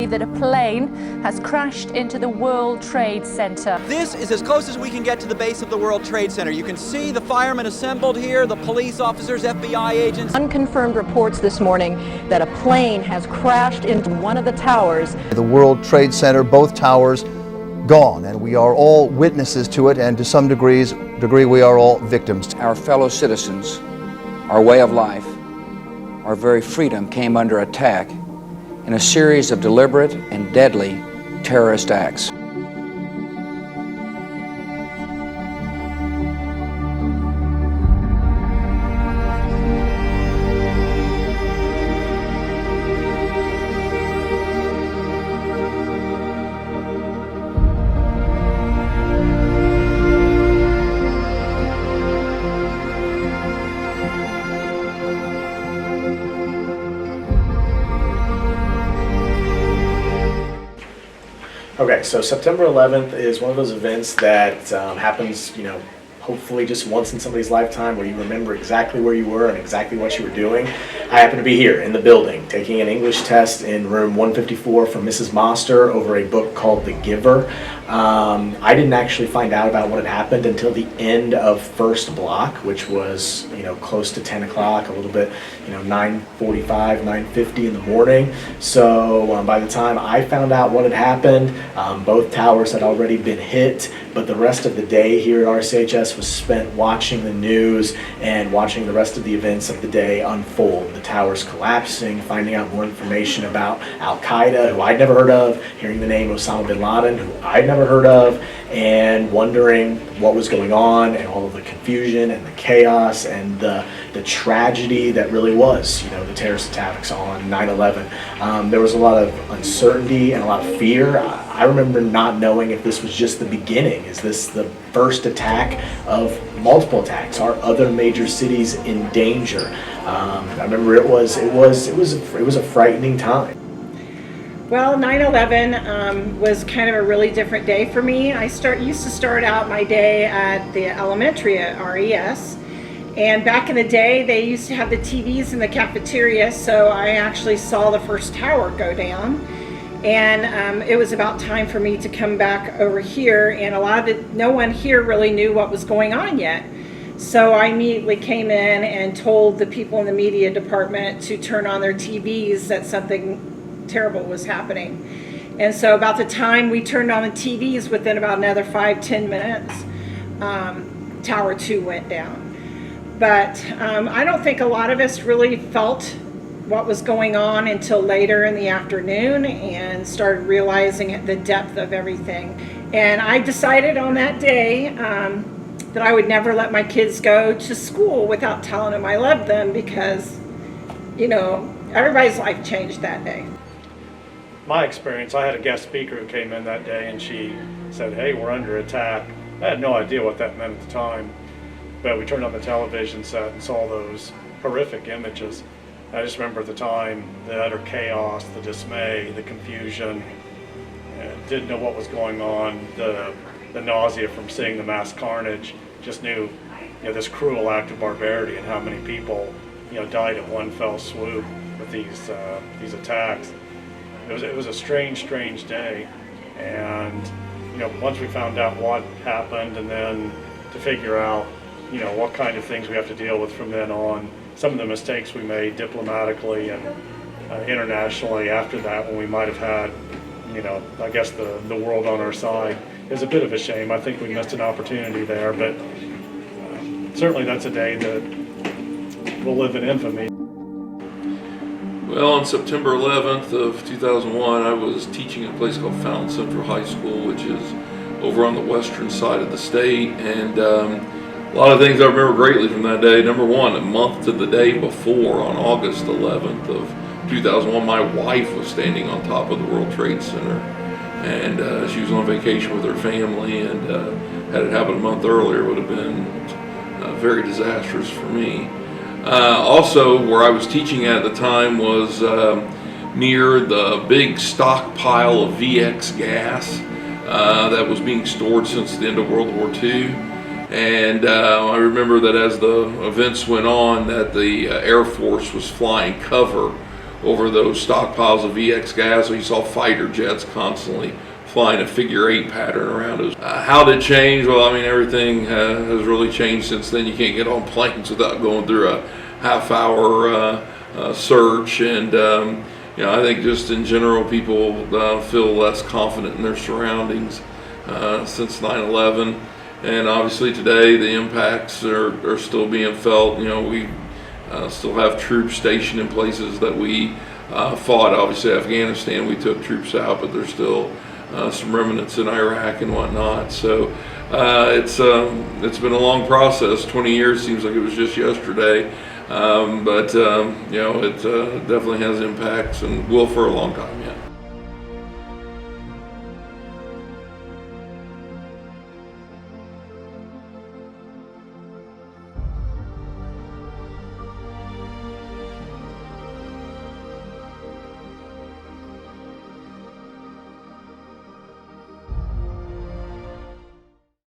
that a plane has crashed into the World Trade Center. This is as close as we can get to the base of the World Trade Center. You can see the firemen assembled here, the police officers, FBI agents. Unconfirmed reports this morning that a plane has crashed into one of the towers. The World Trade Center, both towers gone, and we are all witnesses to it, and to some degree we are all victims. Our fellow citizens, our way of life, our very freedom came under attack in a series of deliberate and deadly terrorist acts. Okay, so September 11th is one of those events that happens, hopefully just once in somebody's lifetime, where you remember exactly where you were and exactly what you were doing. I happen to be here in the building taking an English test in room 154 from Mrs. Moster over a book called The Giver. I didn't actually find out about what had happened until the end of first block, which was close to 10 o'clock, a little bit 9:45, 9:50 in the morning. So by the time I found out what had happened, both towers had already been hit, but the rest of the day here at RCHS was spent watching the news and watching the rest of the events of the day unfold. The towers collapsing, finding out more information about Al-Qaeda, who I'd never heard of, hearing the name Osama bin Laden, who I'd never heard of, and wondering what was going on, and all of the confusion and the chaos and the tragedy that really was, the terrorist attacks on 9/11. There was a lot of uncertainty and a lot of fear. I remember not knowing if this was just the beginning. Is this the first attack of multiple attacks? Are other major cities in danger? I remember it was a frightening time. Well, 9/11 was kind of a really different day for me. I used to start out my day at the elementary at RES, and back in the day they used to have the TVs in the cafeteria, so I actually saw the first tower go down, and it was about time for me to come back over here, and no one here really knew what was going on yet. So I immediately came in and told the people in the media department to turn on their TVs, that something terrible was happening. And so about the time we turned on the TVs, within about another 5-10 minutes, Tower 2 went down. But I don't think a lot of us really felt what was going on until later in the afternoon and started realizing the depth of everything. And I decided on that day that I would never let my kids go to school without telling them I loved them, because everybody's life changed that day. My experience, I had a guest speaker who came in that day, and she said, "Hey, we're under attack." I had no idea what that meant at the time, but we turned on the television set and saw those horrific images. I just remember at the time the utter chaos, the dismay, the confusion, didn't know what was going on, the nausea from seeing the mass carnage. Just knew this cruel act of barbarity and how many people died at one fell swoop with these attacks. It was a strange day, and once we found out what happened, and then to figure out what kind of things we have to deal with from then on, some of the mistakes we made diplomatically and internationally after that, when we might have had I guess the world on our side, is a bit of a shame. I think we missed an opportunity there, but certainly that's a day that will live in infamy. Well, on September 11th of 2001, I was teaching at a place called Fountain Central High School, which is over on the western side of the state, and a lot of things I remember greatly from that day. Number one, a month to the day before, on August 11th of 2001, my wife was standing on top of the World Trade Center, and she was on vacation with her family, and had it happened a month earlier, it would have been very disastrous for me. Also, where I was teaching at the time was near the big stockpile of VX gas that was being stored since the end of World War II. And I remember that as the events went on, that the Air Force was flying cover over those stockpiles of VX gas. So you saw fighter jets constantly flying a figure-8 pattern around us. How did it change? Well, I mean, everything has really changed since then. You can't get on planes without going through a half-hour search, and I think just in general, people feel less confident in their surroundings since 9/11. And obviously today, the impacts are still being felt. We still have troops stationed in places that we fought. Obviously, Afghanistan, we took troops out, but there's still some remnants in Iraq and whatnot. So it's been a long process. 20 years seems like it was just yesterday, but it definitely has impacts and will for a long time yet.